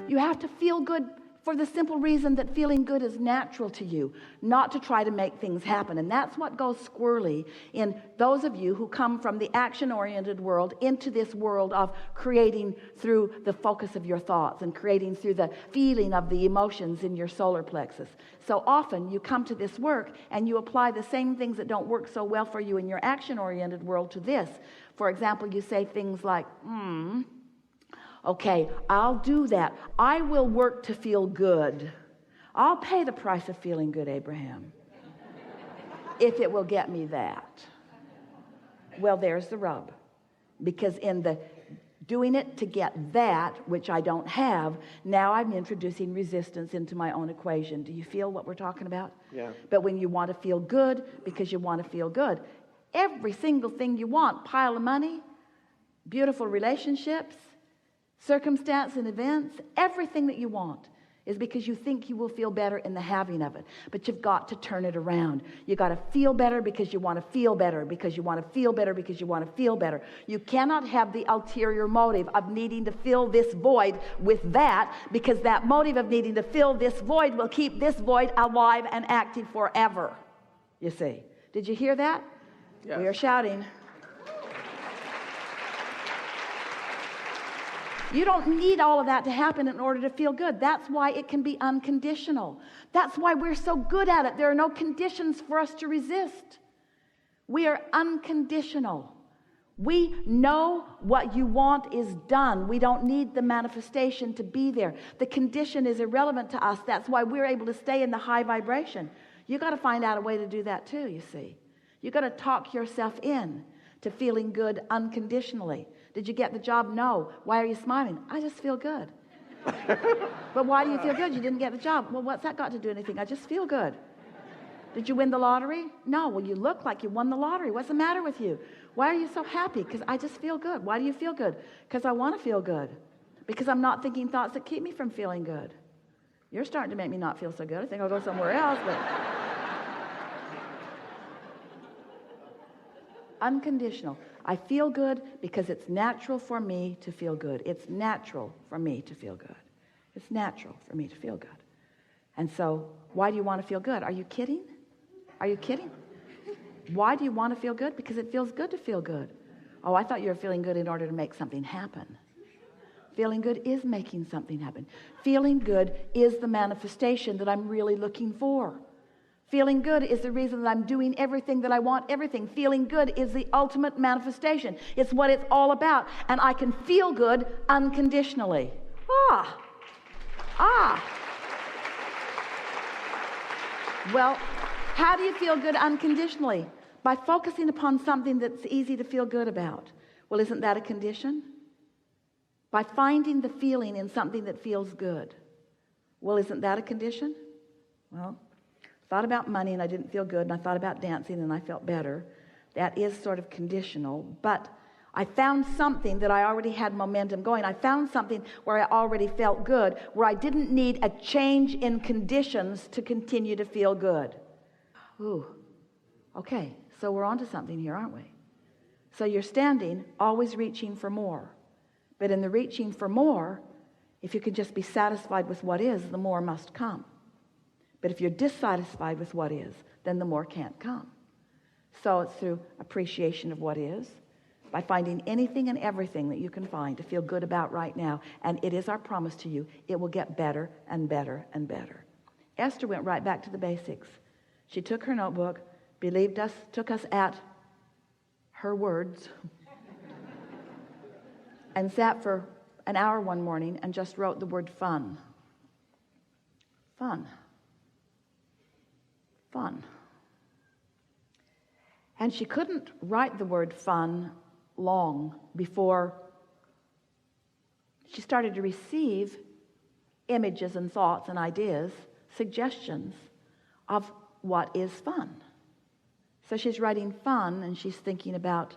You have to feel good for the simple reason that feeling good is natural to you, not to try to make things happen. And that's what goes squirrely in those of you who come from the action-oriented world into this world of creating through the focus of your thoughts and creating through the feeling of the emotions in your solar plexus. So often you come to this work and you apply the same things that don't work so well for you in your action-oriented world to this. For example, you say things like, okay, I'll do that. I will work to feel good. I'll pay the price of feeling good, Abraham, if it will get me that. Well, there's the rub. Because in the doing it to get that, which I don't have, now I'm introducing resistance into my own equation. Do you feel what we're talking about? Yeah. But when you want to feel good because you want to feel good, every single thing you want, pile of money, beautiful relationships, circumstance and events, everything that you want is because you think you will feel better in the having of it. But you've got to turn it around. You got to feel better because you want to feel better, because you want to feel better, because you want to feel better. You cannot have the ulterior motive of needing to fill this void with that, because that motive of needing to fill this void will keep this void alive and active forever. You see. Did you hear that? Yes. We are shouting. You don't need all of that to happen in order to feel good. That's why it can be unconditional. That's why we're so good at it. There are no conditions for us to resist. We are unconditional. We know what you want is done. We don't need the manifestation to be there. The condition is irrelevant to us. That's why we're able to stay in the high vibration. You got to find out a way to do that too, you see. You got to talk yourself in to feeling good unconditionally. Did you get the job? No. Why are you smiling? I just feel good. But why do you feel good? You didn't get the job. Well, what's that got to do with anything? I just feel good. Did you win the lottery? No. Well, you look like you won the lottery. What's the matter with you? Why are you so happy? Because I just feel good. Why do you feel good? Because I want to feel good. Because I'm not thinking thoughts that keep me from feeling good. You're starting to make me not feel so good. I think I'll go somewhere else, but unconditional. I feel good because it's natural for me to feel good. It's natural for me to feel good. It's natural for me to feel good. And so, why do you want to feel good? Are you kidding? Are you kidding? Why do you want to feel good? Because it feels good to feel good. Oh, I thought you were feeling good in order to make something happen. Feeling good is making something happen. Feeling good is the manifestation that I'm really looking for. Feeling good is the reason that I'm doing everything that I want, everything. Feeling good is the ultimate manifestation. It's what it's all about. And I can feel good unconditionally. Well, how do you feel good unconditionally? By focusing upon something that's easy to feel good about. Well, isn't that a condition? By finding the feeling in something that feels good. Well, isn't that a condition? Well, thought about money and I didn't feel good, and I thought about dancing and I felt better. That is sort of conditional, but I found something that I already had momentum going. I found something where I already felt good, where I didn't need a change in conditions to continue to feel good. Ooh, okay, so we're onto something here, aren't we? So you're standing, always reaching for more. But in the reaching for more, if you could just be satisfied with what is, the more must come. But if you're dissatisfied with what is, then the more can't come. So it's through appreciation of what is, by finding anything and everything that you can find to feel good about right now. And it is our promise to you, it will get better and better and better. Esther went right back to the basics. She took her notebook, believed us, took us at her words, and sat for an hour one morning and just wrote the word fun. Fun. Fun. And she couldn't write the word fun long before she started to receive images and thoughts and ideas, suggestions of what is fun. So she's writing fun, and she's thinking about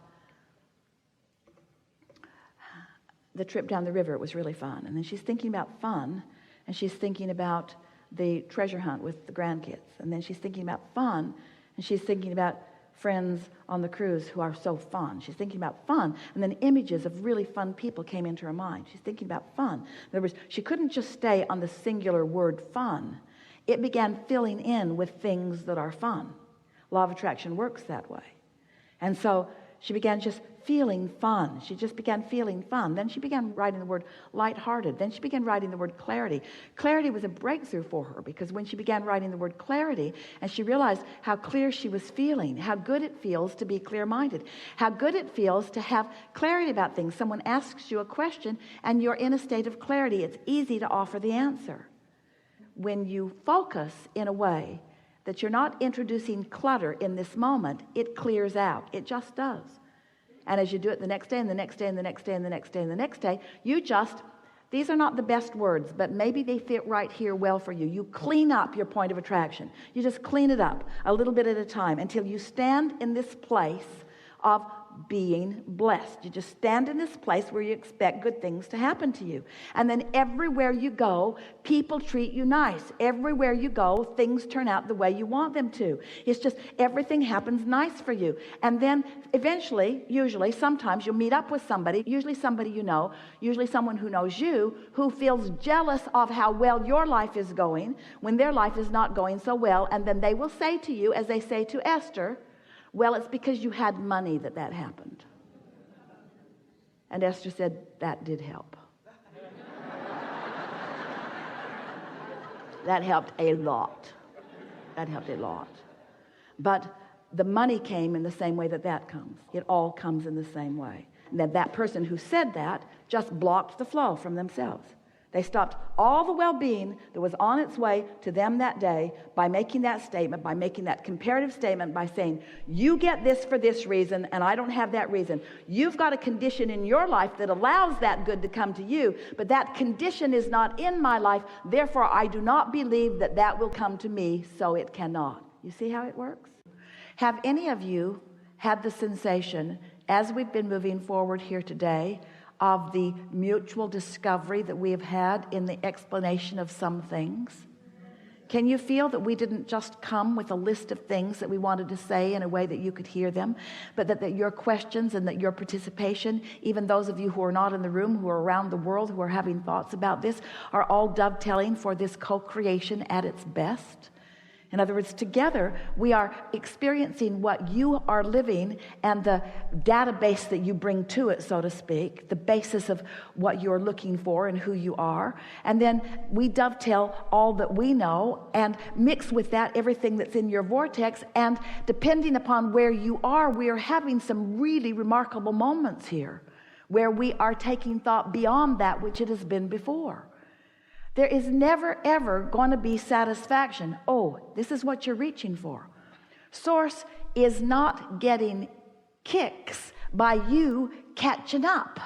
the trip down the river. It was really fun. And then she's thinking about fun, and she's thinking about the treasure hunt with the grandkids. And then she's thinking about fun, and she's thinking about friends on the cruise who are so fun. She's thinking about fun, and then images of really fun people came into her mind. She's thinking about fun. In other words, she couldn't just stay on the singular word fun. It began filling in with things that are fun. Law of attraction works that way. And so she began just feeling fun. She just began feeling fun. Then she began writing the word lighthearted. Then she began writing the word clarity. Clarity was a breakthrough for her, because when she began writing the word clarity and she realized how clear she was feeling, how good it feels to be clear-minded, how good it feels to have clarity about things. Someone asks you a question and you're in a state of clarity. It's easy to offer the answer. When you focus in a way that you're not introducing clutter in this moment, it clears out. It just does. And as you do it the next day and the next day and the next day and the next day and the next day, these are not the best words, but maybe they fit right here well for you. You clean up your point of attraction. You just clean it up a little bit at a time until you stand in this place of being blessed. You just stand in this place where you expect good things to happen to you. And then everywhere you go, people treat you nice. Everywhere you go, things turn out the way you want them to. It's just everything happens nice for you. And then eventually, usually, sometimes you'll meet up with somebody, usually somebody you know, usually someone who knows you, who feels jealous of how well your life is going when their life is not going so well. And then they will say to you, as they say to Esther, well, it's because you had money that happened. And Esther said, that did help. That helped a lot. That helped a lot. But the money came in the same way that comes. It all comes in the same way. And then that person who said that just blocked the flow from themselves. They stopped all the well-being that was on its way to them that day by making that statement, by making that comparative statement, by saying, you get this for this reason, and I don't have that reason. You've got a condition in your life that allows that good to come to you, but that condition is not in my life. Therefore, I do not believe that will come to me, so it cannot. You see how it works? Have any of you had the sensation, as we've been moving forward here today, of the mutual discovery that we have had in the explanation of some things? Can you feel that we didn't just come with a list of things that we wanted to say in a way that you could hear them, but that your questions and that your participation, even those of you who are not in the room, who are around the world, who are having thoughts about this, are all dovetailing for this co-creation at its best? In other words, together we are experiencing what you are living and the database that you bring to it, so to speak, the basis of what you're looking for and who you are. And then we dovetail all that we know and mix with that everything that's in your vortex. And depending upon where you are, we are having some really remarkable moments here where we are taking thought beyond that which it has been before. There is never, ever going to be satisfaction. Oh, this is what you're reaching for. Source is not getting kicks by you catching up.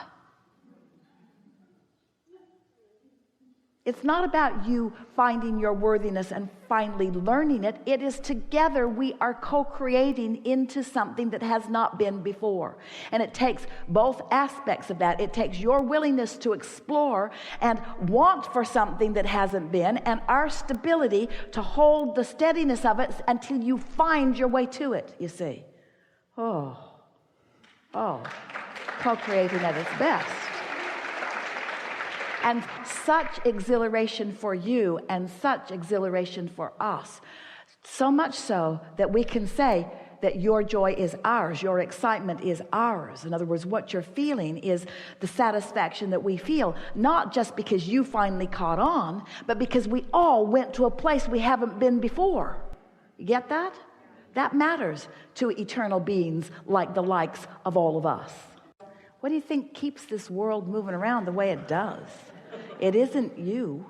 It's not about you finding your worthiness and finally learning it. It is together we are co-creating into something that has not been before. And it takes both aspects of that. It takes your willingness to explore and want for something that hasn't been, and our stability to hold the steadiness of it until you find your way to it, you see. Oh, co-creating at its best. And such exhilaration for you and such exhilaration for us. So much so that we can say that your joy is ours, your excitement is ours. In other words, what you're feeling is the satisfaction that we feel, not just because you finally caught on, but because we all went to a place we haven't been before. You get that? That matters to eternal beings like the likes of all of us. What do you think keeps this world moving around the way it does? It isn't you.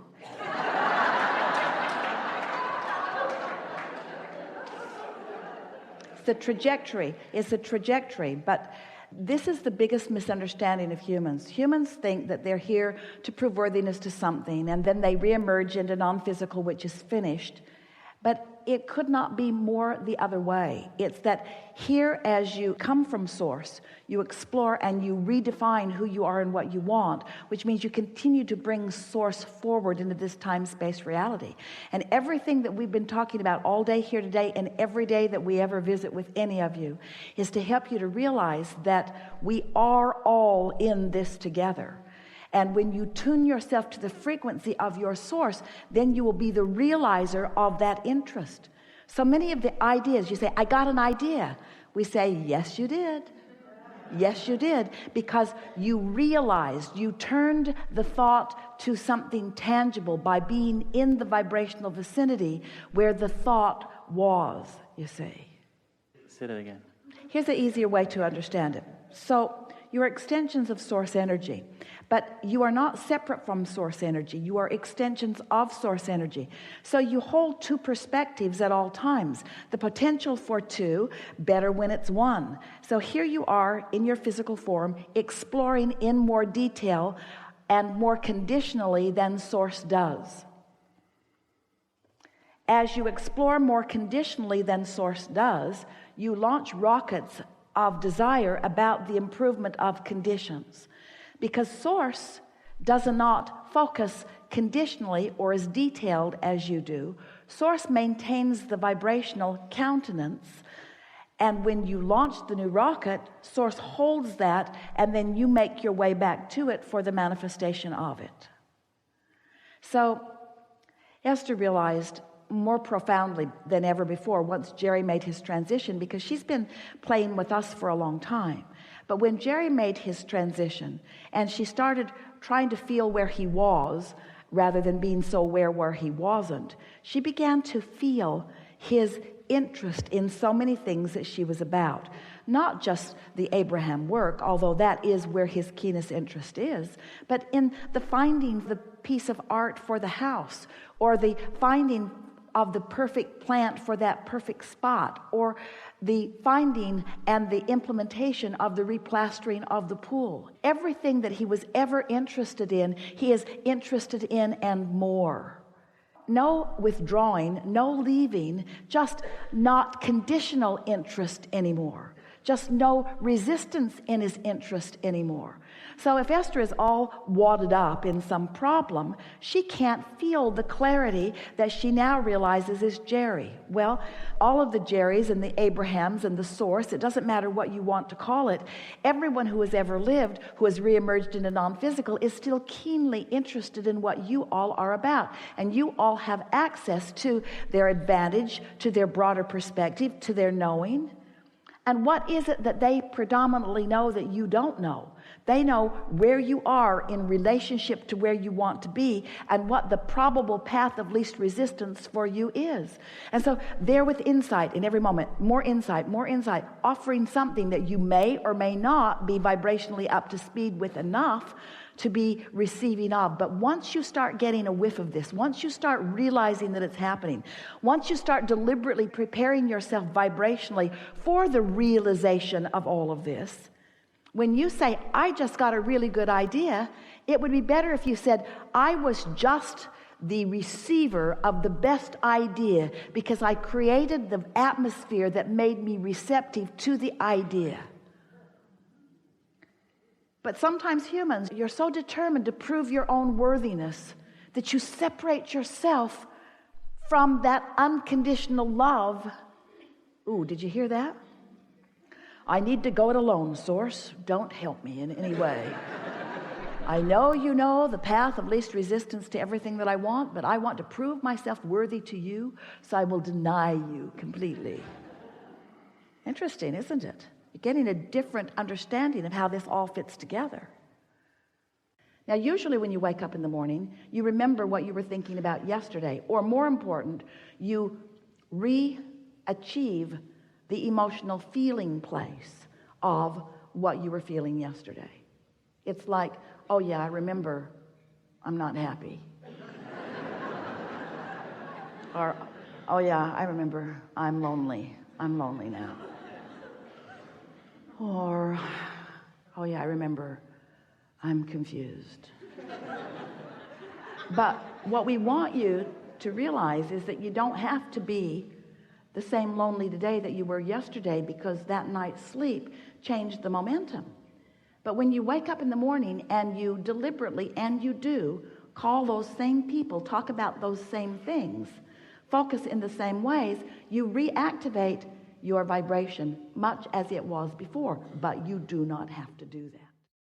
It's a trajectory, but this is the biggest misunderstanding of humans. Humans think that they're here to prove worthiness to something, and then they reemerge into non-physical, which is finished. But it could not be more the other way. It's that here, as you come from source, you explore and you redefine who you are and what you want, which means you continue to bring source forward into this time-space reality. And everything that we've been talking about all day here today and every day that we ever visit with any of you is to help you to realize that we are all in this together. And when you tune yourself to the frequency of your source, then you will be the realizer of that interest. So many of the ideas, you say, I got an idea. We say, yes, you did. Yes, you did. Because you realized, you turned the thought to something tangible by being in the vibrational vicinity where the thought was, you see. Say that again. Here's an easier way to understand it. So you're extensions of source energy, but you are not separate from source energy. You are extensions of source energy. So you hold two perspectives at all times. The potential for two, better when it's one. So here you are in your physical form, exploring in more detail and more conditionally than source does. As you explore more conditionally than source does, you launch rockets of desire about the improvement of conditions, because source does not focus conditionally or as detailed as you do. Source maintains the vibrational countenance, and when you launch the new rocket, source holds that, and then you make your way back to it for the manifestation of it. So Esther realized more profoundly than ever before once Jerry made his transition, because she's been playing with us for a long time. But when Jerry made his transition and she started trying to feel where he was rather than being so aware where he wasn't, she began to feel his interest in so many things that she was about. Not just the Abraham work, although that is where his keenest interest is, but in the finding the piece of art for the house, or the finding of the perfect plant for that perfect spot, or the finding and the implementation of the replastering of the pool. Everything that he was ever interested in, he is interested in and more. No withdrawing, no leaving, just not conditional interest anymore. Just no resistance in his interest anymore. So if Esther is all wadded up in some problem, she can't feel the clarity that she now realizes is Jerry. Well, all of the Jerrys and the Abrahams and the source, it doesn't matter what you want to call it, everyone who has ever lived, who has reemerged into non-physical, is still keenly interested in what you all are about. And you all have access to their advantage, to their broader perspective, to their knowing. And what is it that they predominantly know that you don't know? They know where you are in relationship to where you want to be and what the probable path of least resistance for you is. And so they're with insight in every moment, more insight, offering something that you may or may not be vibrationally up to speed with enough to be receiving of. But once you start getting a whiff of this, once you start realizing that it's happening, once you start deliberately preparing yourself vibrationally for the realization of all of this, when you say, I just got a really good idea, it would be better if you said, I was just the receiver of the best idea because I created the atmosphere that made me receptive to the idea. But sometimes humans, you're so determined to prove your own worthiness that you separate yourself from that unconditional love. Ooh, did you hear that? I need to go it alone, source. Don't help me in any way. I know you know the path of least resistance to everything that I want, but I want to prove myself worthy to you, so I will deny you completely. Interesting, isn't it? You're getting a different understanding of how this all fits together. Now, usually when you wake up in the morning, you remember what you were thinking about yesterday, or more important, you re-achieve the emotional feeling place of what you were feeling yesterday. It's like, oh yeah, I remember I'm not happy. Or, oh yeah, I remember I'm lonely. I'm lonely now. Or, oh yeah, I remember I'm confused. But what we want you to realize is that you don't have to be the same lonely today that you were yesterday, because that night's sleep changed the momentum. But when you wake up in the morning and you deliberately, and you do, call those same people, talk about those same things, focus in the same ways, you reactivate your vibration much as it was before. But you do not have to do that.